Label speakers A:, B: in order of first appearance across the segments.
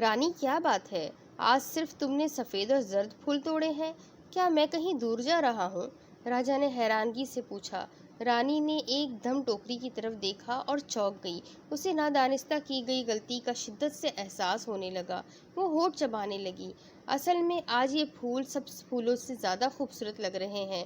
A: رانی کیا بات ہے؟ آج صرف تم نے سفید اور زرد پھول توڑے ہیں؟ کیا میں کہیں دور جا رہا ہوں؟ راجا نے حیرانگی سے پوچھا۔ رانی نے ایک دم ٹوکری کی طرف دیکھا اور چونک گئی۔ اسے نادانستہ کی گئی غلطی کا شدت سے احساس ہونے لگا۔ وہ ہونٹ چبانے لگی۔ اصل میں آج یہ پھول سب پھولوں سے زیادہ خوبصورت لگ رہے ہیں۔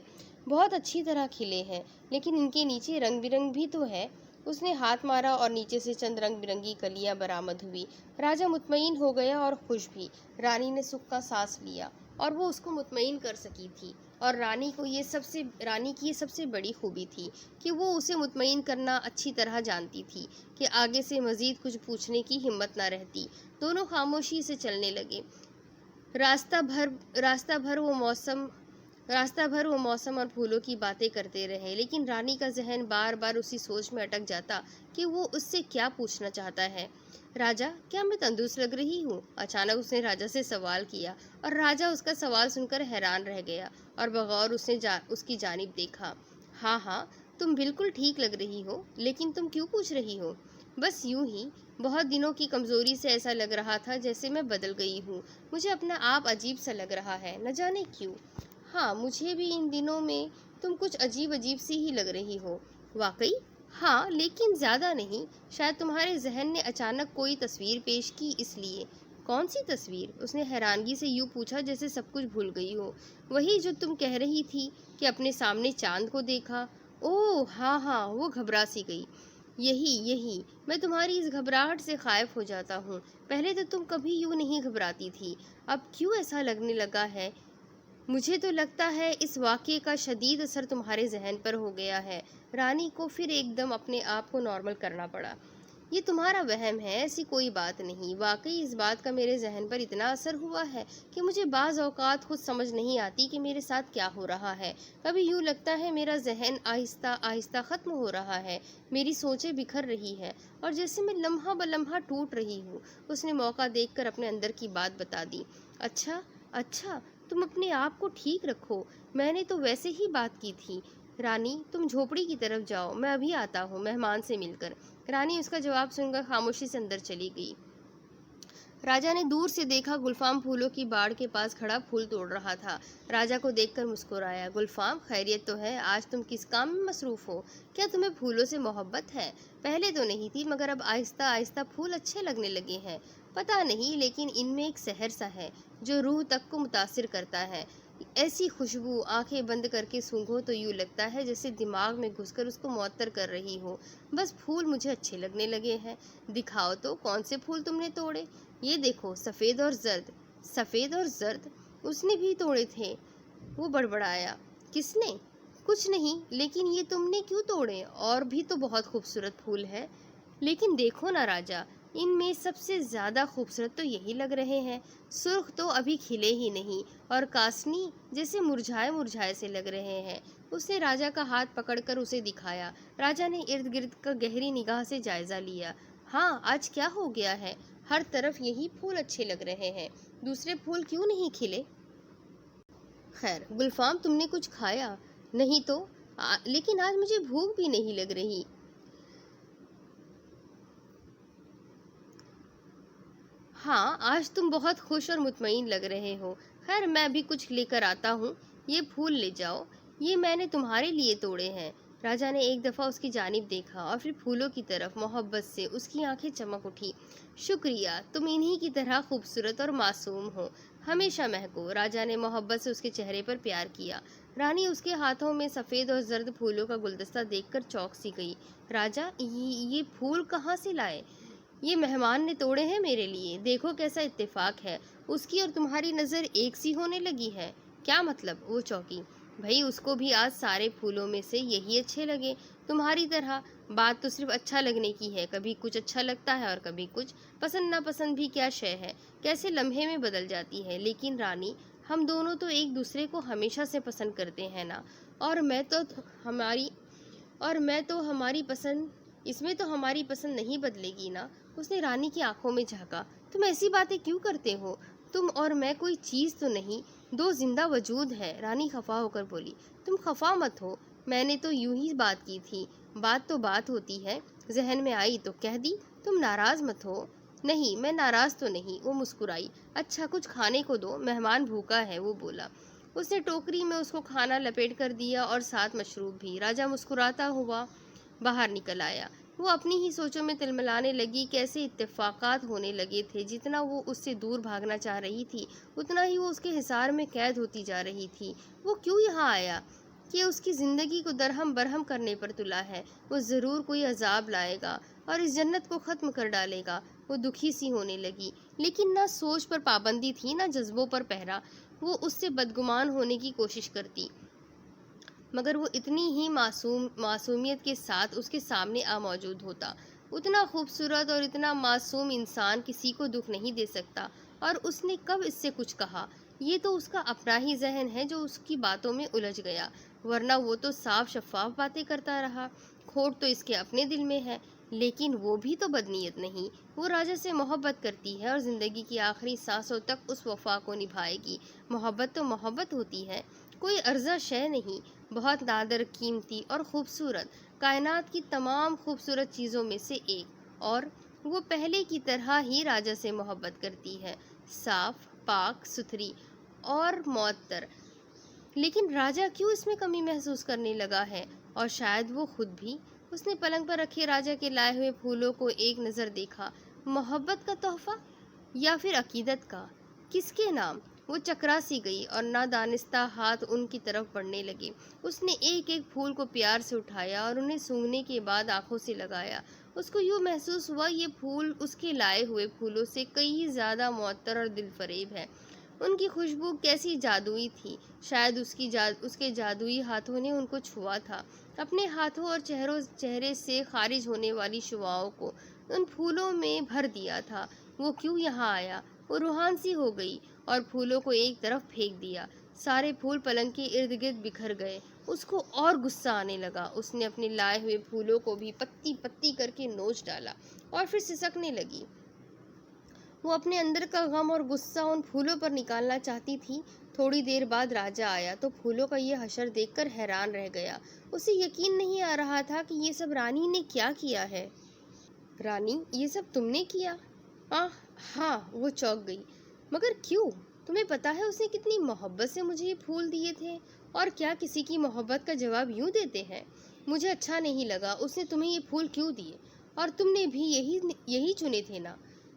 A: بہت اچھی طرح کھلے ہیں، لیکن ان کے نیچے رنگ برنگ بھی تو ہے۔ اس نے ہاتھ مارا اور نیچے سے چند رنگ برنگی کلیاں برآمد ہوئی۔ راجا مطمئن ہو گیا اور خوش بھی۔ رانی نے سکھ کا سانس لیا، اور وہ اس کو مطمئن کر سکی تھی، اور رانی کی یہ سب سے بڑی خوبی تھی کہ وہ اسے مطمئن کرنا اچھی طرح جانتی تھی کہ آگے سے مزید کچھ پوچھنے کی ہمت نہ رہتی۔ دونوں خاموشی سے چلنے لگے۔ راستہ بھر وہ موسم اور پھولوں کی باتیں کرتے رہے، لیکن رانی کا ذہن بار بار اسی سوچ میں اٹک جاتا کہ وہ اس سے کیا پوچھنا چاہتا ہے۔ راجا، کیا میں تندرست لگ رہی ہوں؟ اچانک اس نے راجا سے سوال کیا، اور راجا اس کا سوال سن کر حیران رہ گیا اور بغور اس کی جانب دیکھا۔ ہاں ہاں، تم بالکل ٹھیک لگ رہی ہو، لیکن تم کیوں پوچھ رہی ہو؟ بس یوں ہی، بہت دنوں کی کمزوری سے ایسا لگ رہا تھا جیسے میں بدل گئی ہوں۔ مجھے اپنا آپ عجیب سا لگ رہا ہے، نہ جانے کیوں۔ ہاں، مجھے بھی ان دنوں میں تم کچھ عجیب سی ہی لگ رہی ہو۔ واقعی؟ ہاں، لیکن زیادہ نہیں۔ شاید تمہارے ذہن نے اچانک کوئی تصویر پیش کی، اس لیے۔ کون سی تصویر؟ اس نے حیرانگی سے یوں پوچھا جیسے سب کچھ بھول گئی ہو۔ وہی جو تم کہہ رہی تھی کہ اپنے سامنے چاند کو دیکھا۔ اوہ ہاں ہاں، وہ گھبرا سی گئی۔ یہی، میں تمہاری اس گھبراہٹ سے خائف ہو جاتا ہوں۔ پہلے تو تم کبھی یوں نہیں گھبراتی تھی، اب کیوں ایسا لگنے لگا ہے؟ مجھے تو لگتا ہے اس واقعے کا شدید اثر تمہارے ذہن پر ہو گیا ہے۔ رانی کو پھر ایک دم اپنے آپ کو نارمل کرنا پڑا۔ یہ تمہارا وہم ہے، ایسی کوئی بات نہیں۔ واقعی اس بات کا میرے ذہن پر اتنا اثر ہوا ہے کہ مجھے بعض اوقات خود سمجھ نہیں آتی کہ میرے ساتھ کیا ہو رہا ہے۔ کبھی یوں لگتا ہے میرا ذہن آہستہ آہستہ ختم ہو رہا ہے، میری سوچیں بکھر رہی ہے، اور جیسے میں لمحہ بلمحہ ٹوٹ رہی ہوں۔ اس نے موقع دیکھ کر اپنے اندر کی بات بتا دی۔ اچھا، تم اپنے آپ کو ٹھیک رکھو، میں نے تو ویسے ہی بات کی تھی۔ رانی، تم جھوپڑی کی طرف جاؤ، میں ابھی آتا ہوں مہمان سے مل کر۔ رانی اس کا جواب سن کر خاموشی سے اندر چلی گئی۔ راجا نے دور سے دیکھا گلفام پھولوں کی باڑ کے پاس کھڑا پھول توڑ رہا تھا۔ راجا کو دیکھ کر مسکرایا۔ گلفام، خیریت تو ہے؟ آج تم کس کام میں مصروف ہو؟ کیا تمہیں پھولوں سے محبت ہے؟ پہلے تو نہیں تھی، مگر اب آہستہ آہستہ پھول اچھے لگنے لگے ہیں۔ پتہ نہیں، لیکن ان میں ایک سحر سا ہے جو روح تک کو متاثر کرتا ہے۔ ایسی خوشبو، آنکھیں بند کر کے سونگھو تو یوں لگتا ہے جیسے دماغ میں گھس کر اس کو معطر کر رہی ہو۔ بس پھول مجھے اچھے لگنے لگے ہیں۔ دکھاؤ تو کون سے پھول تم نے توڑے؟ یہ دیکھو، سفید اور زرد۔ سفید اور زرد؟ اس نے بھی توڑے تھے؟ وہ بڑبڑایا۔ کس نے؟ کچھ نہیں، لیکن یہ تم نے کیوں توڑے؟ اور بھی تو بہت خوبصورت پھول ہے۔ لیکن دیکھو نا راجا، ان میں سب سے زیادہ خوبصورت تو یہی لگ رہے ہیں۔ سرخ تو ابھی کھلے ہی نہیں، اور کاسنی جیسے مرجھائے سے لگ رہے ہیں۔ اس نے راجا کا ہاتھ پکڑ کر اسے دکھایا۔ راجا نے ارد گرد کا گہری نگاہ سے جائزہ لیا۔ ہاں، آج کیا ہو گیا ہے؟ ہر طرف یہی پھول اچھے لگ رہے ہیں، دوسرے پھول کیوں نہیں کھلے؟ خیر، گلفام، تم نے کچھ کھایا؟ نہیں تو، لیکن آج مجھے بھوک بھی نہیں لگ رہی۔ ہاں، آج تم بہت خوش اور مطمئن لگ رہے ہو۔ خیر، میں بھی کچھ لے کر آتا ہوں، یہ پھول لے جاؤ، یہ میں نے تمہارے لیے توڑے ہیں۔ راجا نے ایک دفعہ اس کی جانب دیکھا اور پھر پھولوں کی طرف۔ محبت سے اس کی آنکھیں چمک اٹھی۔ شکریہ، تم انہی کی طرح خوبصورت اور معصوم ہو، ہمیشہ مہکو۔ راجا نے محبت سے اس کے چہرے پر پیار کیا۔ رانی اس کے ہاتھوں میں سفید اور زرد پھولوں کا گلدستہ دیکھ کر چونک سی گئی۔ راجا، یہ پھول کہاں سے لائے؟ یہ مہمان نے توڑے ہیں میرے لیے۔ دیکھو کیسا اتفاق ہے، اس کی اور تمہاری نظر ایک سی ہونے لگی ہے۔ کیا مطلب؟ وہ چونکی۔ بھئی، اس کو بھی آج سارے پھولوں میں سے یہی اچھے لگے، تمہاری طرح۔ بات تو صرف اچھا لگنے کی ہے، کبھی کچھ اچھا لگتا ہے اور کبھی کچھ۔ پسند ناپسند بھی کیا شے ہے، کیسے لمحے میں بدل جاتی ہے۔ لیکن رانی، ہم دونوں تو ایک دوسرے کو ہمیشہ سے پسند کرتے ہیں نا، اور میں تو ہماری پسند، اس میں تو ہماری پسند نہیں بدلے گی نا۔ اس نے رانی کی آنکھوں میں جھانکا۔ تم ایسی باتیں کیوں کرتے ہو؟ تم اور میں کوئی چیز تو نہیں، دو زندہ وجود ہے۔ رانی خفا ہو کر بولی۔ تم خفا مت ہو، میں نے تو یوں ہی بات کی تھی، بات تو بات ہوتی ہے، ذہن میں آئی تو کہہ دی، تم ناراض مت ہو۔ نہیں، میں ناراض تو نہیں، وہ مسکرائی۔ اچھا کچھ کھانے کو دو، مہمان بھوکا ہے، وہ بولا۔ اس نے ٹوکری میں اس کو کھانا لپیٹ کر دیا اور ساتھ مشروب بھی۔ راجہ مسکراتا ہوا باہر نکل آیا۔ وہ اپنی ہی سوچوں میں تلملانے لگی، کیسے اتفاقات ہونے لگے تھے۔ جتنا وہ اس سے دور بھاگنا چاہ رہی تھی، اتنا ہی وہ اس کے حصار میں قید ہوتی جا رہی تھی۔ وہ کیوں یہاں آیا؟ کہ اس کی زندگی کو درہم برہم کرنے پر تلا ہے۔ وہ ضرور کوئی عذاب لائے گا اور اس جنت کو ختم کر ڈالے گا۔ وہ دکھی سی ہونے لگی، لیکن نہ سوچ پر پابندی تھی نہ جذبوں پر پہرا۔ وہ اس سے بدگمان ہونے کی کوشش کرتی، مگر وہ اتنی ہی معصومیت کے ساتھ اس کے سامنے موجود ہوتا۔ اتنا خوبصورت اور اتنا معصوم انسان کسی کو دکھ نہیں دے سکتا، اور اس نے کب اس سے کچھ کہا؟ یہ تو اس کا اپنا ہی ذہن ہے جو اس کی باتوں میں الجھ گیا، ورنہ وہ تو صاف شفاف باتیں کرتا رہا۔ کھوٹ تو اس کے اپنے دل میں ہے، لیکن وہ بھی تو بدنیت نہیں۔ وہ راجہ سے محبت کرتی ہے اور زندگی کی آخری سانسوں تک اس وفا کو نبھائے گی۔ محبت تو محبت ہوتی ہے، کوئی عرضہ شے نہیں، بہت نادر، قیمتی اور خوبصورت، کائنات کی تمام خوبصورت چیزوں میں سے ایک۔ اور وہ پہلے کی طرح ہی راجہ سے محبت کرتی ہے، صاف، پاک ستھری اور معطر۔ لیکن راجہ کیوں اس میں کمی محسوس کرنے لگا ہے؟ اور شاید وہ خود بھی۔ اس نے پلنگ پر رکھے راجہ کے لائے ہوئے پھولوں کو ایک نظر دیکھا۔ محبت کا تحفہ یا پھر عقیدت کا؟ کس کے نام؟ وہ چکرا سی گئی اور نادانستہ ہاتھ ان کی طرف بڑھنے لگے۔ اس نے ایک ایک پھول کو پیار سے اٹھایا اور انہیں سونگھنے کے بعد آنکھوں سے لگایا۔ اس کو یوں محسوس ہوا یہ پھول اس کے لائے ہوئے پھولوں سے کئی زیادہ معطر اور دل فریب ہے۔ ان کی خوشبو کیسی جادوئی تھی، شاید اس کے جادوئی ہاتھوں نے ان کو چھوا تھا، اپنے ہاتھوں اور چہرے سے خارج ہونے والی شعاؤں کو ان پھولوں میں بھر دیا تھا۔ وہ کیوں یہاں آیا؟ وہ روحان سی ہو گئی اور پھولوں کو ایک طرف پھینک دیا۔ سارے پھول پلنگ کے ارد گرد بکھر گئے۔ اس کو اور غصہ آنے لگا۔ اس نے اپنے لائے ہوئے پھولوں کو بھی پتی پتی کر کے نوچ ڈالا اور پھر سسکنے لگی۔ وہ اپنے اندر کا غم اور غصہ ان پھولوں پر نکالنا چاہتی تھی۔ تھوڑی دیر بعد راجہ آیا تو پھولوں کا یہ حشر دیکھ کر حیران رہ گیا۔ اسے یقین نہیں آ رہا تھا کہ یہ سب رانی نے کیا کیا ہے۔ رانی، یہ سب تم نے کیا؟ ہاں، وہ چونک گئی۔ مگر کیوں؟ تمہیں پتا ہے اس نے کتنی محبت سے مجھے یہ پھول دیے تھے، اور کیا کسی کی محبت کا جواب یوں دیتے ہیں؟ مجھے اچھا نہیں لگا۔ اس نے تمہیں یہ پھول کیوں دیے؟ اور تم نے بھی یہی چنے تھے نا؟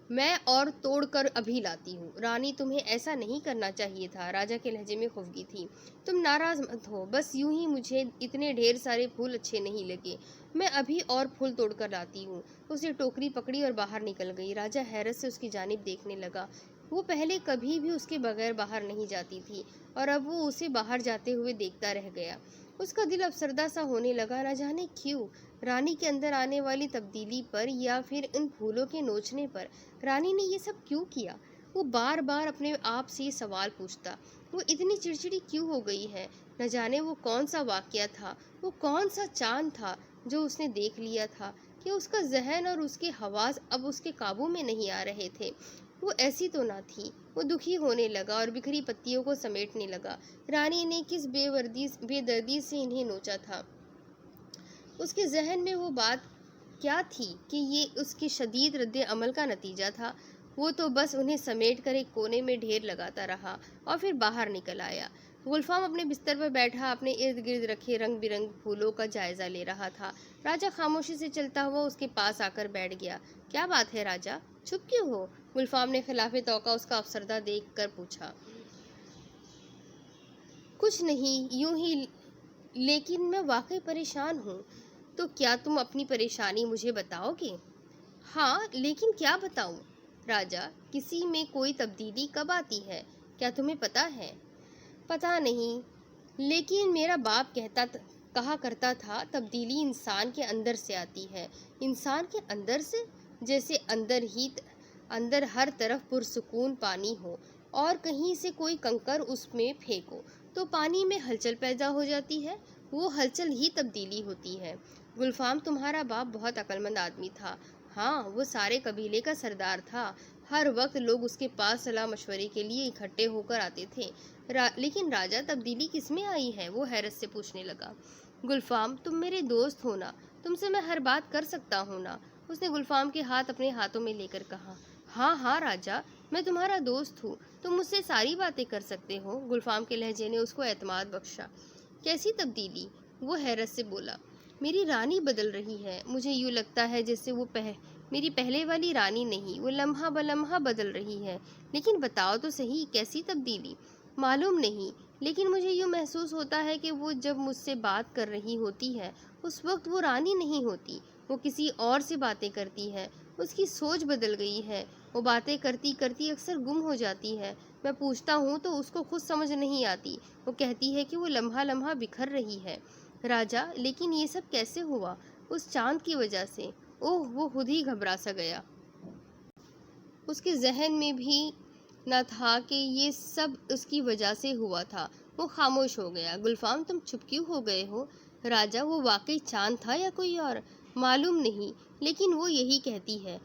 A: میں اور توڑ کر ابھی لاتی ہوں۔ رانی، تمہیں ایسا نہیں کرنا چاہیے تھا، راجہ کے لہجے میں خفگی تھی۔ تم ناراض مت ہو، بس یوں ہی مجھے اتنے ڈھیر سارے پھول اچھے نہیں لگے۔ میں ابھی اور پھول توڑ کر لاتی ہوں۔ اس نے ٹوکری پکڑی اور باہر نکل گئی۔ راجہ حیرت سے اس کی جانب دیکھنے لگا۔ وہ پہلے کبھی بھی اس کے بغیر باہر نہیں جاتی تھی، اور اب وہ اسے باہر جاتے ہوئے دیکھتا رہ گیا۔ اس کا دل افسردہ سا ہونے لگا، نہ جانے کیوں؟ رانی کے اندر آنے والی تبدیلی پر یا پھر ان پھولوں کے نوچنے پر؟ رانی نے یہ سب کیوں کیا؟ وہ بار بار اپنے آپ سے یہ سوال پوچھتا۔ وہ اتنی چڑچڑی کیوں ہو گئی ہے؟ نہ جانے وہ کون سا واقعہ تھا، وہ کون سا چاند تھا جو اس نے دیکھ لیا تھا کہ اس کا ذہن اور اس کے حواس اب اس کے قابو میں نہیں آ رہے تھے۔ وہ ایسی تو نہ تھی۔ وہ دکھی ہونے لگا اور بکھری پتیوں کو سمیٹنے لگا۔ رانی نے کس بے دردی سے انہیں نوچا تھا؟ اس کے ذہن میں وہ بات کیا تھی کہ یہ اس کے شدید رد عمل کا نتیجہ تھا؟ وہ تو بس انہیں سمیٹ کر ایک کونے میں ڈھیر لگاتا رہا اور پھر باہر نکل آیا۔ گلفام اپنے بستر پر بیٹھا اپنے ارد گرد رکھے رنگ برنگ پھولوں کا جائزہ لے رہا تھا۔ راجہ خاموشی سے چلتا ہوا اس کے پاس آ کر بیٹھ گیا۔ کیا بات ہے راجہ، چپ کیوں ہو؟ گلفام نے خلاف توقع اس کا افسردہ دیکھ کر پوچھا۔ کچھ نہیں، یوں ہی، لیکن میں واقعی پریشان ہوں۔ تو کیا تم اپنی پریشانی مجھے بتاؤ گے؟ ہاں، لیکن کیا بتاؤں؟ راجہ، کسی میں کوئی تبدیلی کب آتی ہے، کیا تمہیں پتا ہے؟ پتا نہیں، لیکن میرا باپ کہا کرتا تھا تبدیلی انسان کے اندر سے آتی ہے۔ انسان کے اندر سے؟ جیسے اندر ہر طرف پرسکون پانی ہو اور کہیں سے کوئی کنکر اس میں پھینکو تو پانی میں ہلچل پیدا ہو جاتی ہے، وہ ہلچل ہی تبدیلی ہوتی ہے۔ گلفام، تمہارا باپ بہت عقل مند آدمی تھا۔ ہاں، وہ سارے قبیلے کا سردار تھا۔ ہر وقت لوگ اس کے پاس صلاح مشورے کے لیے اکٹھے ہو کر آتے تھے۔ لیکن راجہ، تبدیلی کس میں آئی ہے؟ وہ حیرت سے پوچھنے لگا۔ گلفام، تم میرے دوست ہو نا، تم سے میں ہر بات کر سکتا ہوں نا؟ اس نے گلفام کے ہاتھ اپنے ہاتھوں میں لے کر کہا۔ ہاں ہاں راجا، میں تمہارا دوست ہوں، تم مجھ سے ساری باتیں کر سکتے ہو۔ گلفام کے لہجے نے اس کو اعتماد بخشا۔ کیسی تبدیلی؟ وہ حیرت سے بولا۔ میری رانی بدل رہی ہے، مجھے یوں لگتا ہے جیسے وہ میری پہلے والی رانی نہیں، وہ لمحہ بلمحہ بدل رہی ہے۔ لیکن بتاؤ تو صحیح، کیسی تبدیلی؟ معلوم نہیں، لیکن مجھے یوں محسوس ہوتا ہے کہ وہ جب مجھ سے بات کر رہی ہوتی ہے اس وقت وہ رانی نہیں ہوتی، وہ کسی اور سے باتیں کرتی ہے۔ اس کی سوچ بدل گئی ہے، وہ باتیں کرتی کرتی اکثر گم ہو جاتی ہے۔ میں پوچھتا ہوں تو اس کو خود سمجھ نہیں آتی، وہ کہتی ہے کہ وہ لمحہ لمحہ بکھر رہی ہے۔ راجا، لیکن یہ سب کیسے ہوا؟ اس چاند کی وجہ سے؟ اوہ، وہ خود ہی گھبرا سا گیا۔ اس کے ذہن میں بھی نہ تھا کہ یہ سب اس کی وجہ سے ہوا تھا۔ وہ خاموش ہو گیا۔ گلفام، تم چپ کیوں ہو گئے ہو؟ راجا، وہ واقعی چاند تھا یا کوئی اور؟ معلوم نہیں، لیکن وہ یہی کہتی ہے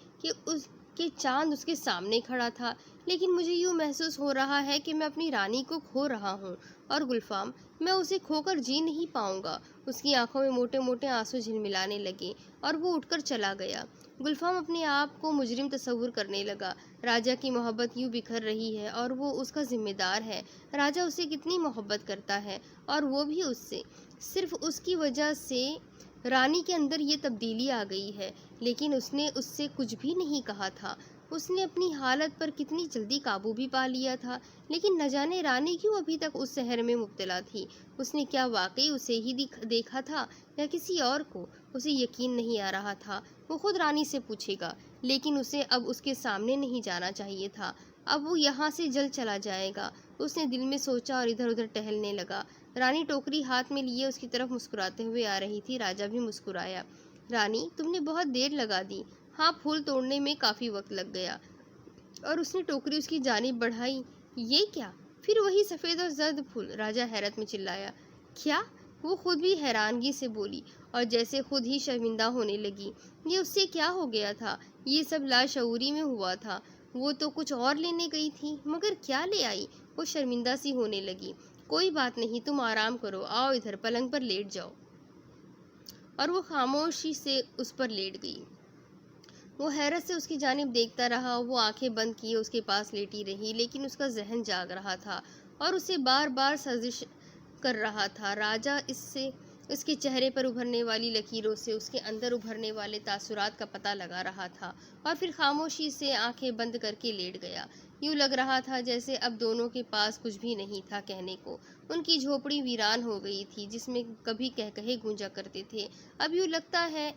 A: کہ چاند اس کے سامنے کھڑا تھا، لیکن مجھے یوں محسوس ہو رہا ہے کہ میں اپنی رانی کو کھو رہا ہوں، اور گلفام، میں اسے کھو کر جی نہیں پاؤں گا۔ اس کی آنکھوں میں موٹے موٹے آنسو جھلملانے لگے اور وہ اٹھ کر چلا گیا۔ گلفام اپنے آپ کو مجرم تصور کرنے لگا۔ راجا کی محبت یوں بکھر رہی ہے اور وہ اس کا ذمہ دار ہے۔ راجا اسے کتنی محبت کرتا ہے، اور وہ بھی اس سے۔ صرف اس کی وجہ سے رانی کے اندر یہ تبدیلی آ گئی ہے، لیکن اس نے اس سے کچھ بھی نہیں کہا تھا۔ اس نے اپنی حالت پر کتنی جلدی قابو بھی پا لیا تھا، لیکن نہ جانے رانی کیوں ابھی تک اس سحر میں مبتلا تھی۔ اس نے کیا واقعی اسے ہی دیکھا تھا یا کسی اور کو؟ اسے یقین نہیں آ رہا تھا۔ وہ خود رانی سے پوچھے گا، لیکن اسے اب اس کے سامنے نہیں جانا چاہیے تھا۔ اب وہ یہاں سے جلد چلا جائے گا، اس نے دل میں سوچا اور ادھر ادھر ٹہلنے لگا۔ رانی ٹوکری ہاتھ میں لیے اس کی طرف مسکراتے ہوئے آ رہی تھی۔ راجا بھی مسکرایا۔ رانی، تم نے بہت دیر لگا دی۔ ہاں، پھول توڑنے میں کافی وقت لگ گیا۔ اور اس نے ٹوکری اس کی جانب بڑھائی۔ یہ کیا؟ پھر وہی سفید اور زرد پھول؟ راجا حیرت میں چلایا۔ کیا؟ وہ خود بھی حیرانگی سے بولی اور جیسے خود ہی شرمندہ ہونے لگی۔ یہ اس سے کیا ہو گیا تھا؟ یہ سب لاشعوری میں ہوا تھا۔ وہ تو کچھ اور لینے گئی تھی، مگر کیا لے آئی؟ وہ شرمندہ سی ہونے لگی۔ کوئی بات نہیں، تم آرام کرو، آؤ ادھر پلنگ پر لیٹ جاؤ۔ اور وہ خاموشی سے اس پر لیٹ گئی۔ وہ حیرت سے اس کی جانب دیکھتا رہا۔ وہ آنکھیں بند کیے اس کے پاس لیٹی رہی، لیکن اس کا ذہن جاگ رہا تھا اور اسے بار بار سازش کر رہا تھا۔ راجا اس کے چہرے پر ابھرنے والی لکیروں سے اس کے اندر ابھرنے والے تاثرات کا پتہ لگا رہا تھا، اور پھر خاموشی سے آنکھیں بند کر کے لیٹ گیا۔ یوں لگ رہا تھا جیسے اب دونوں کے پاس کچھ بھی نہیں تھا کہنے کو۔ ان کی جھوپڑی ویران ہو گئی تھی، جس میں کبھی کہے گونجا کرتے تھے۔ اب یوں لگتا ہے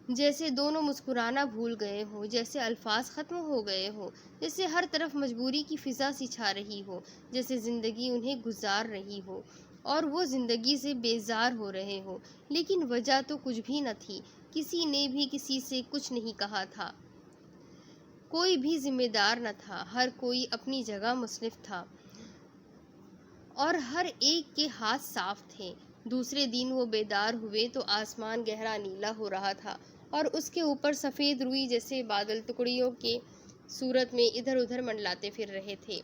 A: جیسے دونوں مسکرانا بھول گئے ہوں، جیسے الفاظ ختم ہو گئے ہوں، جیسے ہر طرف مجبوری کی فضا سی چھا رہی ہو، جیسے زندگی انہیں گزار رہی ہو اور وہ زندگی سے بیزار ہو رہے ہوں۔ لیکن وجہ تو کچھ بھی نہ تھی، کسی نے بھی کسی سے کچھ نہیں کہا تھا، کوئی بھی ذمہ دار نہ تھا، ہر کوئی اپنی جگہ مصنف تھا اور ہر ایک کے ہاتھ صاف تھے۔ دوسرے دن وہ بیدار ہوئے تو آسمان گہرا نیلا ہو رہا تھا اور اس کے اوپر سفید روئی جیسے بادل ٹکڑیوں کے صورت میں ادھر ادھر منڈلاتے پھر رہے تھے۔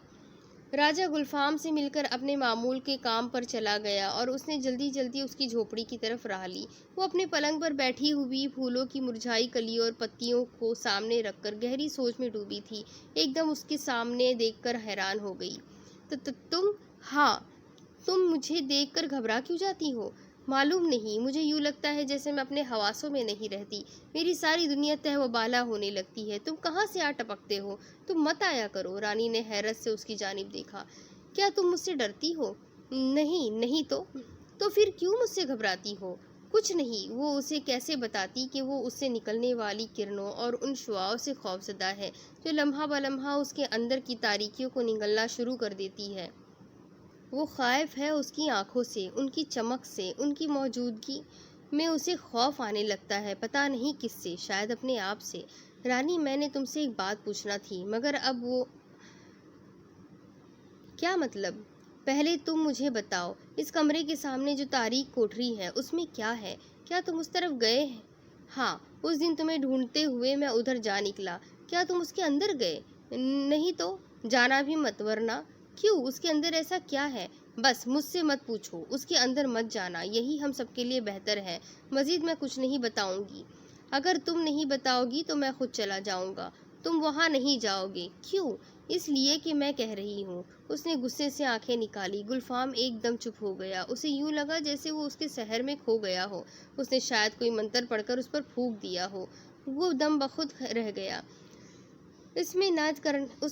A: راجا گلفام سے مل کر اپنے معمول کے کام پر چلا گیا اور اس نے جلدی جلدی اس کی جھوپڑی کی طرف راہ لی۔ وہ اپنے پلنگ پر بیٹھی ہوئی پھولوں کی مرجھائی کلیوں اور پتیوں کو سامنے رکھ کر گہری سوچ میں ڈوبی تھی۔ ایک دم اس کے سامنے دیکھ کر حیران ہو گئی۔ تم ہاں، تم مجھے دیکھ کر گھبرا کیوں جاتی ہو؟ معلوم نہیں، مجھے یوں لگتا ہے جیسے میں اپنے حواسوں میں نہیں رہتی، میری ساری دنیا تہ و بالا ہونے لگتی ہے۔ تم کہاں سے آ ٹپکتے ہو؟ تم مت آیا کرو۔ رانی نے حیرت سے اس کی جانب دیکھا۔ کیا تم مجھ سے ڈرتی ہو؟ نہیں تو پھر کیوں مجھ سے گھبراتی ہو؟ کچھ نہیں۔ وہ اسے کیسے بتاتی کہ وہ اس سے نکلنے والی کرنوں اور ان شعاعوں سے خوفزدہ ہے جو لمحہ بلمحہ اس کے اندر کی تاریکیوں کو نگلنا شروع کر دیتی ہے۔ وہ خائف ہے اس کی آنکھوں سے، ان کی چمک سے، ان کی موجودگی میں اسے خوف آنے لگتا ہے، پتہ نہیں کس سے، شاید اپنے آپ سے۔ رانی، میں نے تم سے ایک بات پوچھنا تھی، مگر اب وہ… کیا مطلب؟ پہلے تم مجھے بتاؤ، اس کمرے کے سامنے جو تاریک کوٹھری ہے اس میں کیا ہے؟ کیا تم اس طرف گئے؟ ہاں، اس دن تمہیں ڈھونڈتے ہوئے میں ادھر جا نکلا۔ کیا تم اس کے اندر گئے؟ نہیں تو جانا بھی مت، ورنہ… کیوں؟ اس کے اندر ایسا کیا ہے؟ بس مجھ سے مت پوچھو، اس کے اندر مت جانا، یہی ہم سب کے لیے بہتر ہے۔ مزید میں کچھ نہیں بتاؤں گی۔ اگر تم نہیں بتاؤ گی تو میں خود چلا جاؤں گا۔ تم وہاں نہیں جاؤ گے۔ کیوں؟ اس لیے کہ میں کہہ رہی ہوں۔ اس نے غصے سے آنکھیں نکالی۔ گلفام ایک دم چپ ہو گیا۔ اسے یوں لگا جیسے وہ اس کے سحر میں کھو گیا ہو۔ اس نے شاید کوئی منتر پڑھ کر اس پر پھونک دیا ہو۔ وہ دم بخود رہ گیا۔ اس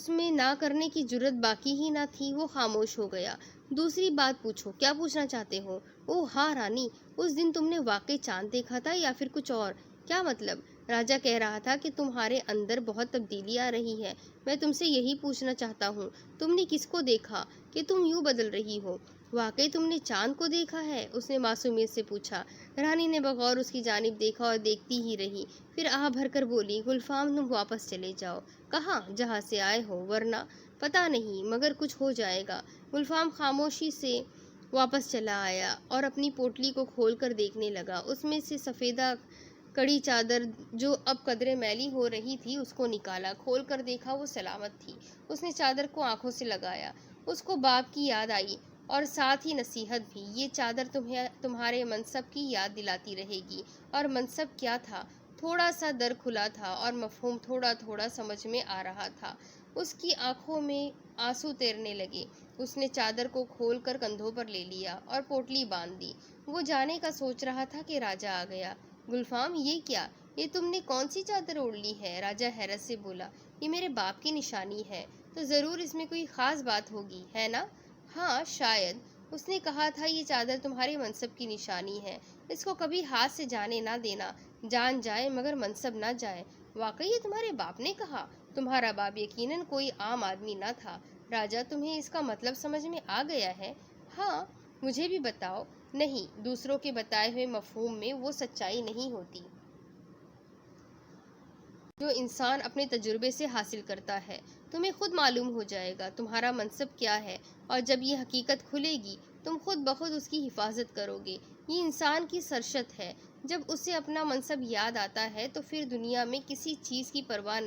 A: میں نہ کرنے کی جرت باقی ہی نہ تھی۔ وہ خاموش ہو گیا۔ دوسری بات پوچھو، کیا پوچھنا چاہتے ہو؟ اوہ ہاں رانی، اس دن تم نے واقعی چاند دیکھا تھا یا پھر کچھ اور؟ کیا مطلب؟ راجا کہہ رہا تھا کہ تمہارے اندر بہت تبدیلی آ رہی ہے۔ میں تم سے یہی پوچھنا چاہتا ہوں، تم نے کس کو دیکھا کہ تم یوں بدل رہی ہو؟ واقعی تم نے چاند کو دیکھا ہے؟ اس نے معصومیت سے پوچھا۔ رانی نے بغور اس کی جانب دیکھا اور دیکھتی ہی رہی۔ پھر آہ بھر کر بولی، گلفام تم واپس چلے جاؤ۔ کہاں؟ جہاں سے آئے ہو، ورنہ پتہ نہیں مگر کچھ ہو جائے گا۔ گلفام خاموشی سے واپس چلا آیا اور اپنی پوٹلی کو کھول کر دیکھنے لگا۔ اس میں سے سفیدہ کڑی چادر جو اب قدرے میلی ہو رہی تھی اس کو نکالا۔ کھول کر دیکھا وہ سلامت تھی۔ اس نے چادر کو آنکھوں سے لگایا۔ اس کو باپ کی یاد آئی اور ساتھ ہی نصیحت بھی۔ یہ چادر تمہارے منصب کی یاد دلاتی رہے گی۔ اور منصب کیا تھا؟ تھوڑا سا در کھلا تھا اور مفہوم تھوڑا تھوڑا سمجھ میں آ رہا تھا۔ اس کی آنکھوں میں آنسو تیرنے لگے۔ اس نے چادر کو کھول کر کندھوں پر لے لیا اور پوٹلی باندھ دی۔ وہ جانے کا سوچ رہا تھا کہ راجا آ گیا۔ گلفام، یہ کیا؟ یہ تم نے کون سی چادر اوڑھ لی ہے؟ راجا حیرت سے بولا۔ یہ میرے باپ کی نشانی ہے۔ تو ضرور اس میں کوئی خاص بات ہوگی، ہے نا؟ ہاں شاید۔ اس نے کہا تھا یہ چادر تمہارے منصب کی نشانی ہے۔ اس کو کبھی ہاتھ سے جانے نہ دینا۔ جان جائے مگر منصب نہ جائے۔ واقعی یہ تمہارے باپ نے کہا؟ تمہارا باپ یقیناً کوئی عام آدمی نہ تھا۔ راجا، تمہیں اس کا مطلب سمجھ میں آ گیا ہے؟ ہاں، مجھے بھی بتاؤ۔ نہیں، دوسروں کے بتائے ہوئے مفہوم میں وہ سچائی نہیں ہوتی جو انسان اپنے تجربے سے حاصل کرتا ہے۔ تمہیں خود معلوم ہو جائے گا تمہارا منصب کیا ہے، اور جب یہ حقیقت کھلے گی تم خود بخود اس کی حفاظت کرو گے۔ یہ انسان کی سرشت ہے، جب اسے اپنا منصب یاد آتا ہے تو پھر دنیا میں کسی چیز کی پرواہ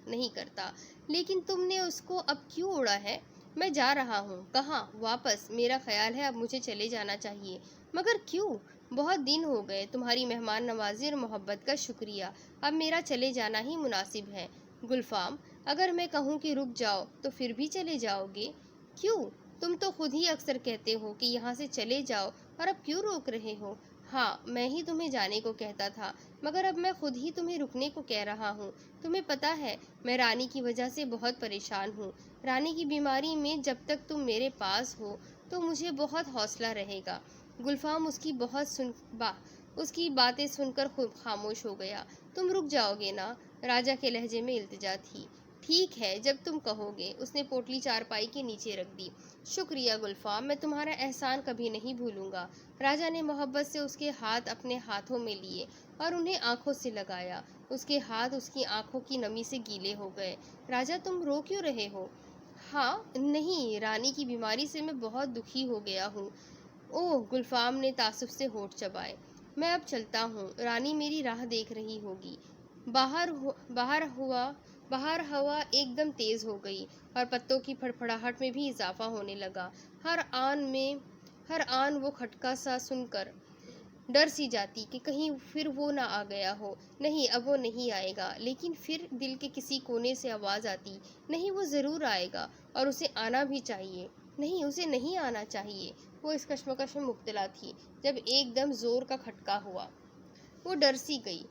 A: نہیں کرتا۔ لیکن تم نے اس کو اب کیوں اوڑھا ہے؟ میں جا رہا ہوں۔ کہاں؟ واپس۔ میرا خیال ہے اب مجھے چلے جانا چاہیے۔ مگر کیوں؟ بہت دن ہو گئے۔ تمہاری مہمان نوازی اور محبت کا شکریہ۔ اب میرا چلے جانا ہی مناسب ہے۔ گلفام، اگر میں کہوں کہ رک جاؤ تو پھر بھی چلے جاؤ گے؟ کیوں؟ تم تو خود ہی اکثر کہتے ہو کہ یہاں سے چلے جاؤ، اور اب کیوں روک رہے ہو؟ ہاں، میں ہی تمہیں جانے کو کہتا تھا، مگر اب میں خود ہی تمہیں رکنے کو کہہ رہا ہوں۔ تمہیں پتہ ہے میں رانی کی وجہ سے بہت پریشان ہوں۔ رانی کی بیماری میں جب تک تم میرے پاس ہو تو مجھے بہت حوصلہ رہے گا۔ گلفام اس کی باتیں سن کر خاموش ہو گیا۔ تم رک جاؤ گے نا؟ راجا کے لہجے میں التجا تھی۔ ٹھیک ہے، جب تم کہو گے۔ اس نے پوٹلی چارپائی کے نیچے رکھ دی۔ شکریہ گلفام، میں تمہارا احسان کبھی نہیں بھولوں گا۔ راجا نے محبت سے اس کے ہاتھ اپنے ہاتھوں میں لیے اور انہیں آنکھوں سے لگایا۔ اس کے ہاتھ اس کی آنکھوں کی نمی سے گیلے ہو گئے۔ راجا، تم رو کیوں رہے ہو؟ ہاں نہیں، رانی کی بیماری سے میں بہت دکھی ہو گیا ہوں۔ اوہ، گلفام نے تعصب سے ہونٹ چبائے۔ میں اب چلتا ہوں، رانی میری راہ دیکھ رہی ہوگی۔ باہر ہوا ایک دم تیز ہو گئی اور پتوں کی پھڑپھڑاہٹ میں بھی اضافہ ہونے لگا۔ ہر آن وہ کھٹکا سا سن کر ڈر سی جاتی کہ کہیں پھر وہ نہ آ گیا ہو۔ نہیں، اب وہ نہیں آئے گا۔ لیکن پھر دل کے کسی کونے سے آواز آتی، نہیں، وہ ضرور آئے گا، اور اسے آنا بھی چاہیے۔ نہیں، اسے نہیں آنا چاہیے۔ وہ اس کشمکش میں مبتلا تھی جب ایک دم زور کا کھٹکا ہوا۔ وہ ڈر سی گئی۔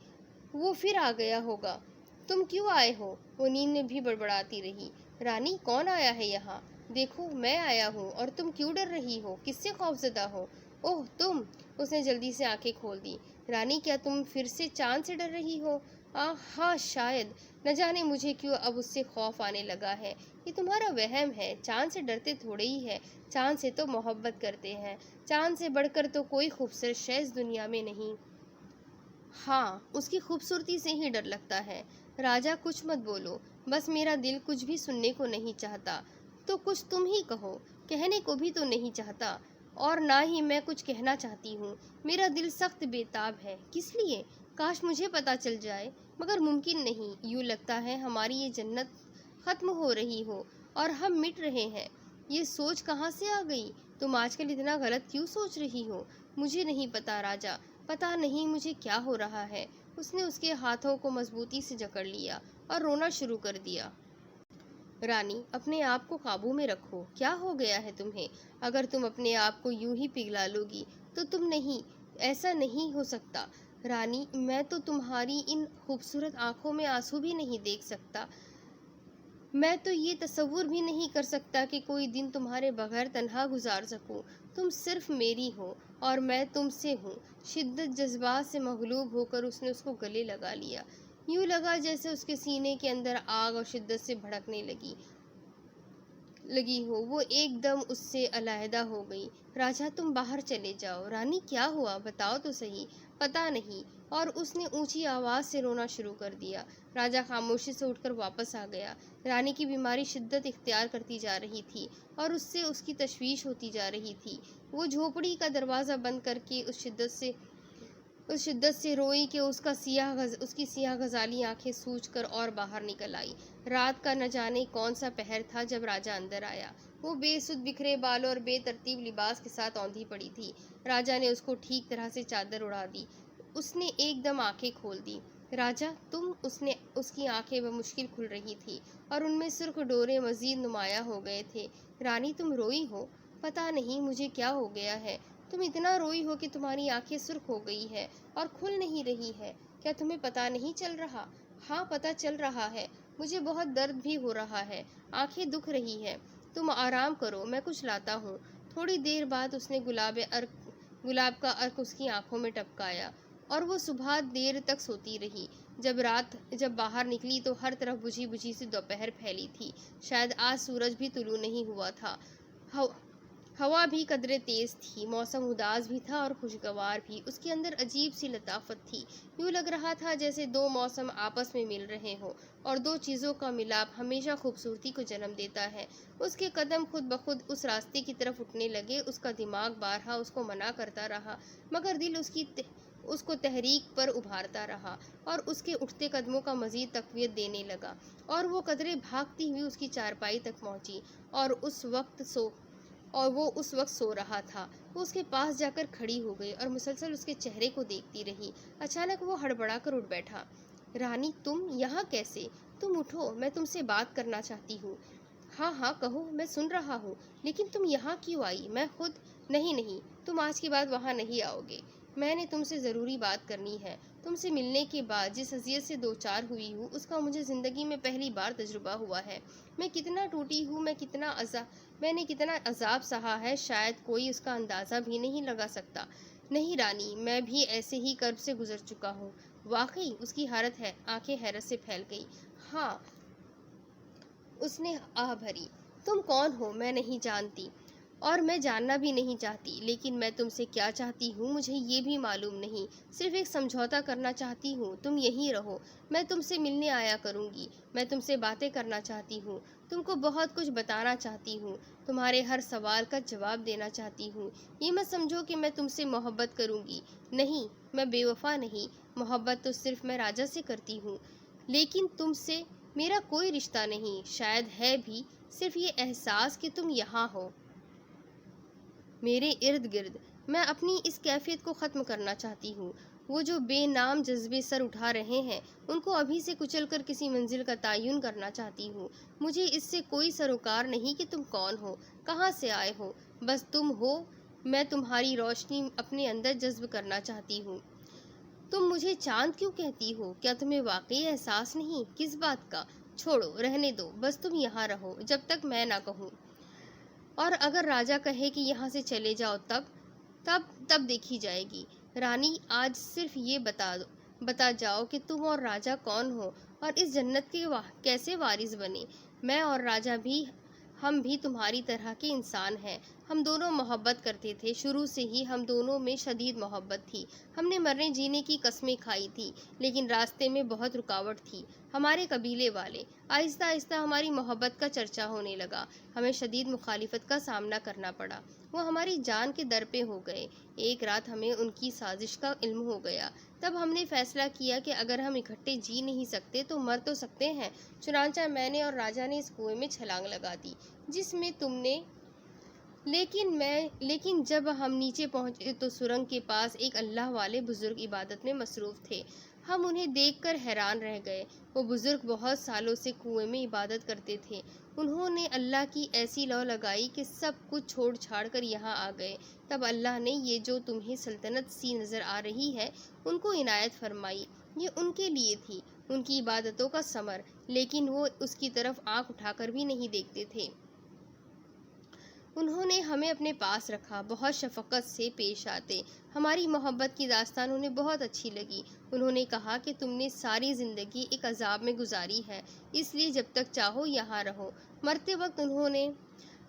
A: وہ پھر آ گیا ہوگا۔ تم کیوں آئے ہو؟ وہ نیند میں بھی بڑبڑاتی رہی۔ رانی، کون آیا ہے یہاں؟ دیکھو، میں آیا ہوں، اور تم کیوں ڈر رہی ہو؟ کس سے خوفزدہ ہو؟ اوہ تم! اس نے جلدی سے آنکھیں کھول دی۔ رانی، کیا تم پھر سے چاند سے ڈر رہی ہو؟ ہاں شاید۔ نہ جانے مجھے کیوں اب اس سے خوف آنے لگا ہے۔ یہ تمہارا وہم ہے، چاند سے ڈرتے تھوڑے ہی ہے۔ چاند سے تو محبت کرتے ہیں۔ چاند سے بڑھ کر تو کوئی خوبصورت شے اس دنیا میں نہیں۔ ہاں، اس کی خوبصورتی سے ہی ڈر لگتا ہے۔ راجا، کچھ مت بولو، بس میرا دل کچھ بھی سننے کو نہیں چاہتا۔ تو کچھ تم ہی کہو۔ کہنے کو بھی تو نہیں چاہتا، اور نہ ہی میں کچھ کہنا چاہتی ہوں۔ میرا دل سخت بے تاب ہے۔ کس لیے؟ کاش مجھے پتہ چل جائے، مگر ممکن نہیں۔ یوں لگتا ہے ہماری یہ جنت ختم ہو رہی ہو اور ہم مٹ رہے ہیں۔ یہ سوچ کہاں سے آ گئی؟ تم آج کل اتنا غلط کیوں سوچ رہی ہو؟ مجھے نہیں پتا راجا، پتہ نہیں مجھے کیا ہو رہا ہے۔ اس نے اس کے ہاتھوں کو مضبوطی سے جکڑ لیا اور رونا شروع کر دیا۔ رانی، اپنے آپ کو قابو میں رکھو، کیا ہو گیا ہے تمہیں؟ اگر تم اپنے آپ کو یوں ہی پگھلا لو گی تو تم نہیں، ایسا نہیں ہو سکتا۔ رانی، میں تو تمہاری ان خوبصورت آنکھوں میں آنسو بھی نہیں دیکھ سکتا۔ میں تو یہ تصور بھی نہیں کر سکتا کہ کوئی دن تمہارے بغیر تنہا گزار سکوں۔ تم صرف میری ہو اور میں تم سے ہوں۔ شدت جذبات سے مغلوب ہو کر اس نے اس کو گلے لگا لیا۔ یوں لگا جیسے اس کے سینے کے اندر آگ اور شدت سے بھڑکنے لگی ہو۔ وہ ایک دم اس سے علیحدہ ہو گئی۔ راجا، تم باہر چلے جاؤ۔ رانی، کیا ہوا؟ بتاؤ تو صحیح۔ پتہ نہیں۔ اور اس نے اونچی آواز سے رونا شروع کر دیا۔ راجا خاموشی سے اٹھ کر واپس آ گیا۔ رانی کی بیماری شدت اختیار کرتی جا رہی تھی اور اس سے اس کی تشویش ہوتی جا رہی تھی۔ وہ جھونپڑی کا دروازہ بند کر کے اس شدت سے روئی کہ اس کی سیاہ غزالی آنکھیں سوج کر اور باہر نکل آئی۔ رات کا نہ جانے کون سا پہر تھا جب راجا اندر آیا۔ وہ بے سود بکھرے بالوں اور بے ترتیب لباس کے ساتھ اوندھی پڑی تھی۔ راجا نے اس کو ٹھیک طرح سے چادر اڑا دی۔ اس نے ایک دم آنکھیں کھول دی۔ راجا، تم؟ اس کی آنکھیں بمشکل کھل رہی تھی اور ان میں سرخ ڈورے مزید نمایاں ہو گئے تھے۔ رانی، تم روئی ہو؟ پتہ نہیں مجھے کیا ہو گیا ہے۔ تم اتنا روئی ہو کہ تمہاری آنکھیں سرخ ہو گئی ہے اور کھل نہیں رہی ہے۔ کیا تمہیں پتہ نہیں چل رہا؟ ہاں، پتہ چل رہا ہے۔ مجھے بہت درد بھی ہو رہا ہے۔ آنکھیں دکھ رہی ہے۔ تم آرام کرو، میں کچھ لاتا ہوں۔ تھوڑی دیر بعد اس نے گلاب کا عرق اس کی آنکھوں میں ٹپکایا اور وہ صبح دیر تک سوتی رہی۔ جب باہر نکلی تو ہر طرف بجھی بجھی سی دوپہر پھیلی تھی۔ شاید آج سورج بھی طلوع نہیں ہوا تھا۔ ہوا بھی قدرے تیز تھی۔ موسم اداس بھی تھا اور خوشگوار بھی۔ اس کے اندر عجیب سی لطافت تھی۔ یوں لگ رہا تھا جیسے دو موسم آپس میں مل رہے ہوں اور دو چیزوں کا ملاپ ہمیشہ خوبصورتی کو جنم دیتا ہے۔ اس کے قدم خود بخود اس راستے کی طرف اٹھنے لگے۔ اس کا دماغ بارہا اس کو منع کرتا رہا مگر دل اس کو تحریک پر ابھارتا رہا اور اس کے اٹھتے قدموں کا مزید تقویت دینے لگا اور وہ قدرے بھاگتی ہوئی اس کی چارپائی تک پہنچی اور وہ اس وقت سو رہا تھا۔ وہ اس کے پاس جا کر کھڑی ہو گئی اور مسلسل اس کے چہرے کو دیکھتی رہی۔ اچانک وہ ہڑبڑا کر اٹھ بیٹھا۔ رانی، تم یہاں کیسے؟ تم اٹھو، میں تم سے بات کرنا چاہتی ہوں۔ ہاں ہاں کہو، میں سن رہا ہوں، لیکن تم یہاں کیوں آئی؟ میں خود نہیں، تم آج کے بعد وہاں نہیں آؤ گے۔ میں نے تم سے ضروری بات کرنی ہے۔ تم سے ملنے کے بعد جس اذیت سے دوچار ہوئی ہوں اس کا مجھے زندگی میں پہلی بار تجربہ ہوا ہے۔ میں کتنا ٹوٹی ہوں، میں نے کتنا عذاب سہا ہے، شاید کوئی اس کا اندازہ بھی نہیں لگا سکتا۔ نہیں رانی، میں بھی ایسے ہی کرب سے گزر چکا ہوں۔ واقعی؟ اس کی آنکھیں حیرت سے پھیل گئی۔ ہاں، اس نے آہ بھری۔ تم کون ہو؟ میں نہیں جانتی اور میں جاننا بھی نہیں چاہتی، لیکن میں تم سے کیا چاہتی ہوں مجھے یہ بھی معلوم نہیں۔ صرف ایک سمجھوتا کرنا چاہتی ہوں، تم یہیں رہو، میں تم سے ملنے آیا کروں گی۔ میں تم سے باتیں کرنا چاہتی ہوں، تم کو بہت کچھ بتانا چاہتی ہوں، تمہارے ہر سوال کا جواب دینا چاہتی ہوں۔ یہ مت سمجھو کہ میں تم سے محبت کروں گی، نہیں، میں بے وفا نہیں، محبت تو صرف میں راجا سے کرتی ہوں، لیکن تم سے میرا کوئی رشتہ نہیں، شاید ہے بھی، صرف یہ احساس کہ تم یہاں ہو میرے ارد گرد۔ میں اپنی اس کیفیت کو ختم کرنا چاہتی ہوں۔ وہ جو بے نام جذبے سر اٹھا رہے ہیں ان کو ابھی سے کچل کر کسی منزل کا تعین کرنا چاہتی ہوں۔ مجھے اس سے کوئی سروکار نہیں کہ تم کون ہو، کہاں سے آئے ہو، بس تم ہو۔ میں تمہاری روشنی اپنے اندر جذب کرنا چاہتی ہوں۔ تم مجھے چاند کیوں کہتی ہو؟ کیا تمہیں واقعی احساس نہیں؟ کس بات کا؟ چھوڑو، رہنے دو، بس تم یہاں رہو جب تک میں نہ کہوں، اور اگر راجا کہے کہ یہاں سے چلے جاؤ تب دیکھی جائے گی۔ رانی، آج صرف یہ بتا جاؤ کہ تم اور راجا کون ہو اور اس جنت کے کیسے وارث بنے۔ میں اور راجا ہم بھی تمہاری طرح کے انسان ہیں۔ ہم دونوں محبت کرتے تھے، شروع سے ہی ہم دونوں میں شدید محبت تھی۔ ہم نے مرنے جینے کی قسمیں کھائی تھی، لیکن راستے میں بہت رکاوٹ تھی۔ ہمارے قبیلے والے، آہستہ آہستہ ہماری محبت کا چرچا ہونے لگا، ہمیں شدید مخالفت کا سامنا کرنا پڑا۔ وہ ہماری جان کے در پہ ہو گئے۔ ایک رات ہمیں ان کی سازش کا علم ہو گیا، تب ہم نے فیصلہ کیا کہ اگر ہم اکٹھے جی نہیں سکتے تو مر تو سکتے ہیں۔ چنانچہ میں نے اور راجا نے اس کنویں میں چھلانگ لگا دی جس میں تم نے۔ لیکن جب ہم نیچے پہنچے تو سرنگ کے پاس ایک اللہ والے بزرگ عبادت میں مصروف تھے۔ ہم انہیں دیکھ کر حیران رہ گئے۔ وہ بزرگ بہت سالوں سے کنویں میں عبادت کرتے تھے۔ انہوں نے اللہ کی ایسی لو لگائی کہ سب کچھ چھوڑ چھاڑ کر یہاں آ گئے۔ تب اللہ نے یہ جو تمہیں سلطنت سی نظر آ رہی ہے ان کو عنایت فرمائی۔ یہ ان کے لیے تھی، ان کی عبادتوں کا ثمر، لیکن وہ اس کی طرف آنکھ اٹھا کر بھی نہیں دیکھتے تھے۔ انہوں نے ہمیں اپنے پاس رکھا، بہت شفقت سے پیش آتے۔ ہماری محبت کی داستان انہیں بہت اچھی لگی۔ انہوں نے کہا کہ تم نے ساری زندگی ایک عذاب میں گزاری ہے، اس لیے جب تک چاہو یہاں رہو۔ مرتے وقت انہوں نے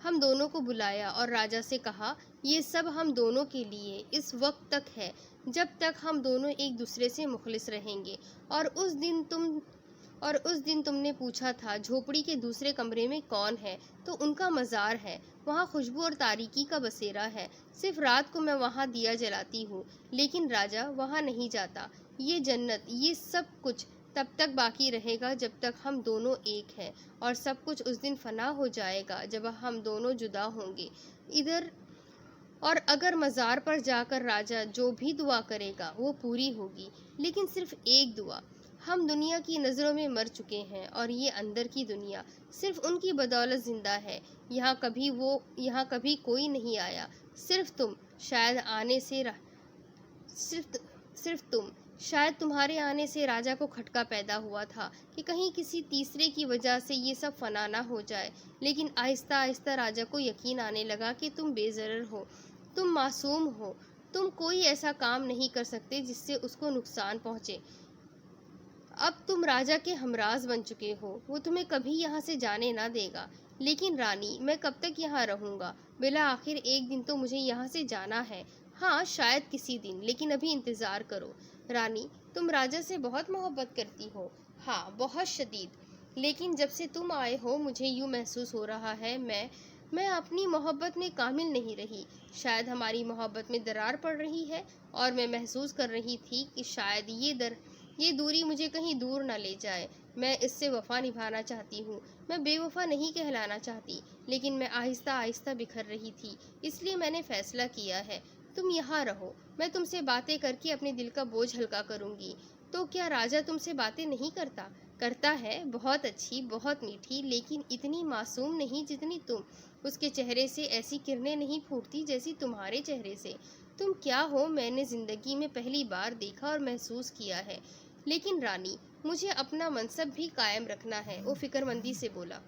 A: ہم دونوں کو بلایا اور راجا سے کہا، یہ سب ہم دونوں کے لیے اس وقت تک ہے جب تک ہم دونوں ایک دوسرے سے مخلص رہیں گے۔ اور اس دن تم نے پوچھا تھا جھوپڑی کے دوسرے کمرے میں کون ہے، تو ان کا مزار ہے، وہاں خوشبو اور تاریکی کا بسیرا ہے۔ صرف رات کو میں وہاں دیا جلاتی ہوں، لیکن راجا وہاں نہیں جاتا۔ یہ جنت، یہ سب کچھ تب تک باقی رہے گا جب تک ہم دونوں ایک ہیں، اور سب کچھ اس دن فنا ہو جائے گا جب ہم دونوں جدا ہوں گے۔ اور اگر مزار پر جا کر راجا جو بھی دعا کرے گا وہ پوری ہوگی، لیکن صرف ایک دعا۔ ہم دنیا کی نظروں میں مر چکے ہیں، اور یہ اندر کی دنیا صرف ان کی بدولت زندہ ہے۔ یہاں کبھی کوئی نہیں آیا، صرف تم۔ شاید تمہارے آنے سے راجا کو کھٹکا پیدا ہوا تھا کہ کہیں کسی تیسرے کی وجہ سے یہ سب فنا نہ ہو جائے، لیکن آہستہ آہستہ راجا کو یقین آنے لگا کہ تم بے ضرر ہو، تم معصوم ہو، تم کوئی ایسا کام نہیں کر سکتے جس سے اس کو نقصان پہنچے۔ اب تم راجا کے ہمراز بن چکے ہو، وہ تمہیں کبھی یہاں سے جانے نہ دے گا۔ لیکن رانی، میں کب تک یہاں رہوں گا؟ بالآخر ایک دن تو مجھے یہاں سے جانا ہے۔ ہاں، شاید کسی دن، لیکن ابھی انتظار کرو۔ رانی، تم راجا سے بہت محبت کرتی ہو؟ ہاں، بہت شدید۔ لیکن جب سے تم آئے ہو مجھے یوں محسوس ہو رہا ہے میں اپنی محبت میں کامل نہیں رہی۔ شاید ہماری محبت میں درار پڑ رہی ہے، اور میں محسوس کر رہی تھی کہ شاید یہ دوری مجھے کہیں دور نہ لے جائے۔ میں اس سے وفا نبھانا چاہتی ہوں، میں بے وفا نہیں کہلانا چاہتی، لیکن میں آہستہ آہستہ بکھر رہی تھی، اس لیے میں نے فیصلہ کیا ہے تم یہاں رہو۔ میں تم سے باتیں کر کے اپنے دل کا بوجھ ہلکا کروں گی۔ تو کیا راجا تم سے باتیں نہیں کرتا؟ کرتا ہے، بہت اچھی، بہت میٹھی، لیکن اتنی معصوم نہیں جتنی تم۔ اس کے چہرے سے ایسی کرنیں نہیں پھوٹتی جیسی تمہارے چہرے سے۔ تم کیا ہو میں نے زندگی میں پہلی بار دیکھا اور محسوس کیا ہے۔ لیکن رانی، مجھے اپنا منصب بھی قائم رکھنا ہے، وہ فکر مندی سے بولا۔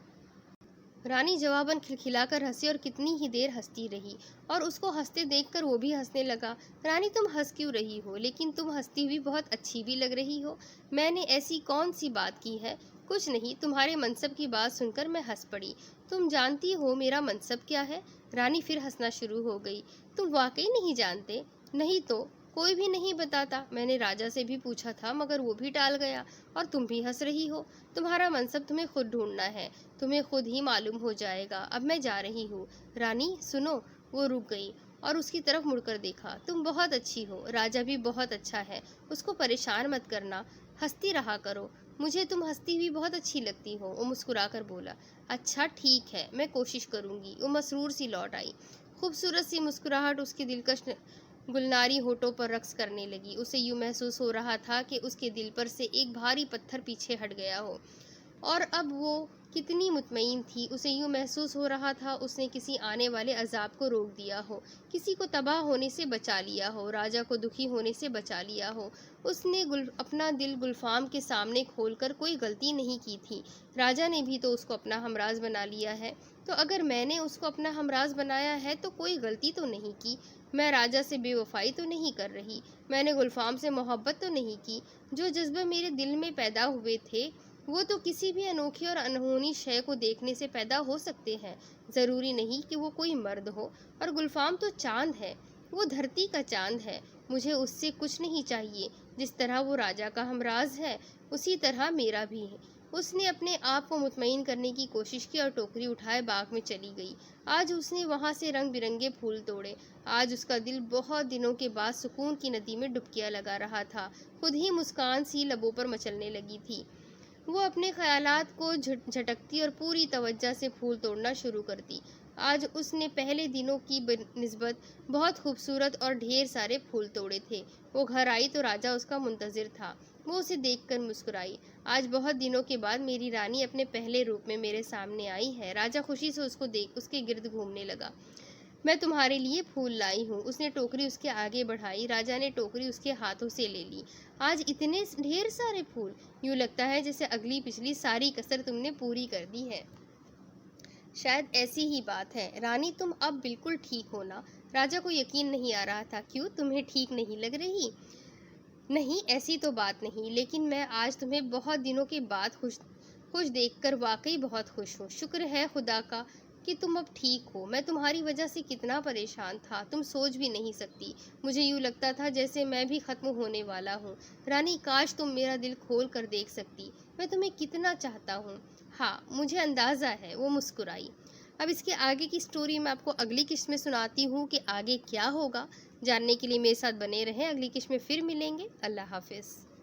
A: رانی جواباً کھلکھلا کر ہنسی اور کتنی ہی دیر ہنستی رہی، اور اس کو ہنستے دیکھ کر وہ بھی ہنسنے لگا۔ رانی، تم ہنس کیوں رہی ہو؟ لیکن تم ہنستی ہوئی بہت اچھی بھی لگ رہی ہو۔ میں نے ایسی کون سی بات کی ہے؟ کچھ نہیں، تمہارے منصب کی بات سن کر میں ہنس پڑی۔ تم جانتی ہو میرا منصب کیا ہے؟ رانی پھر ہنسنا شروع ہو گئی۔ تم واقعی نہیں جانتے؟ نہیں تو کوئی بھی نہیں بتاتا۔ میں نے راجا سے بھی پوچھا تھا مگر وہ بھی ٹال گیا، اور تم بھی ہنس رہی ہو۔ تمہارا منصب تمہیں خود ڈھونڈنا ہے، تمہیں خود ہی معلوم ہو جائے گا۔ اب میں جا رہی ہوں۔ رانی سنو، وہ رک گئی اور اس کی طرف مڑ کر دیکھا۔ تم بہت اچھی ہو، راجا بھی بہت اچھا ہے، اس کو پریشان مت کرنا، ہنستی رہا کرو۔ مجھے تم ہنستی ہوئی بہت اچھی لگتی ہو، وہ مسکرا کر بولا۔ اچھا ٹھیک ہے، میں کوشش کروں گی، وہ مسرور سی لوٹ آئی۔ خوبصورت سی مسکراہٹ اس کی دلکش گلناری ہونٹوں پر رقص کرنے لگی۔ اسے یوں محسوس ہو رہا تھا کہ اس کے دل پر سے ایک بھاری پتھر پیچھے ہٹ گیا ہو، اور اب وہ کتنی مطمئن تھی۔ اسے یوں محسوس ہو رہا تھا اس نے کسی آنے والے عذاب کو روک دیا ہو، کسی کو تباہ ہونے سے بچا لیا ہو، راجا کو دکھی ہونے سے بچا لیا ہو۔ اس نے اپنا دل گلفام کے سامنے کھول کر کوئی غلطی نہیں کی تھی۔ راجا نے بھی تو اس کو اپنا ہمراز بنا لیا ہے، تو اگر میں نے اس کو اپنا ہمراز بنایا ہے تو کوئی غلطی تو نہیں کی۔ میں راجا سے بے وفائی تو نہیں کر رہی، میں نے گلفام سے محبت تو نہیں کی۔ جو جذبے میرے دل میں پیدا ہوئے تھے وہ تو کسی بھی انوکھی اور انہونی شے کو دیکھنے سے پیدا ہو سکتے ہیں، ضروری نہیں کہ وہ کوئی مرد ہو۔ اور گلفام تو چاند ہے، وہ دھرتی کا چاند ہے، مجھے اس سے کچھ نہیں چاہیے۔ جس طرح وہ راجا کا ہمراز ہے اسی طرح میرا بھی ہے۔ اس نے اپنے آپ کو مطمئن کرنے کی کوشش کی اور ٹوکری اٹھائے باغ میں چلی گئی۔ آج اس نے وہاں سے رنگ برنگے پھول توڑے۔ آج اس کا دل بہت دنوں کے بعد سکون کی ندی میں ڈبکیاں لگا رہا تھا، خود ہی مسکان سی لبوں پر مچلنے لگی تھی۔ وہ اپنے خیالات کو جھٹکتی اور پوری توجہ سے پھول توڑنا شروع کرتی۔ آج اس نے پہلے دنوں کی نسبت بہت خوبصورت اور ڈھیر سارے پھول توڑے تھے۔ وہ گھر آئی تو راجا اس کا منتظر تھا۔ وہ اسے دیکھ کر مسکرائی۔ آج بہت دنوں کے بعد میری رانی اپنے پہلے روپ میں میرے سامنے آئی ہے۔ راجا خوشی سے اس کو دیکھ اس کے گرد گھومنے لگا۔ میں تمہارے لیے پھول لائی ہوں۔ اس نے ٹوکری اس کے آگے بڑھائی۔ راجا نے ٹوکری اس کے ہاتھوں سے لے لی۔ آج اتنے ڈھیر سارے پھول، یوں لگتا ہے جیسے اگلی پچھلی ساری کسر تم نے پوری کر دی ہے۔ شاید ایسی ہی بات ہے۔ رانی تم اب بالکل ٹھیک ہو نا؟ راجا کو یقین نہیں آ رہا تھا۔ کیوں، تمہیں ٹھیک نہیں لگ رہی؟ نہیں، ایسی تو بات نہیں، لیکن میں آج تمہیں بہت دنوں کے بعد خوش دیکھ کر واقعی بہت خوش ہوں۔ شکر ہے خدا کا کہ تم اب ٹھیک ہو۔ میں تمہاری وجہ سے کتنا پریشان تھا، تم سوچ بھی نہیں سکتی۔ مجھے یوں لگتا تھا جیسے میں بھی ختم ہونے والا ہوں۔ رانی، کاش تم میرا دل کھول کر دیکھ سکتی، میں تمہیں کتنا چاہتا ہوں۔ ہاں، مجھے اندازہ ہے، وہ مسکرائی۔ اب اس کے آگے کی سٹوری میں آپ کو اگلی قسط میں سناتی ہوں کہ آگے کیا ہوگا۔ جاننے کے لیے میرے ساتھ بنے رہیں۔ اگلی قسط میں پھر ملیں گے۔ اللہ حافظ۔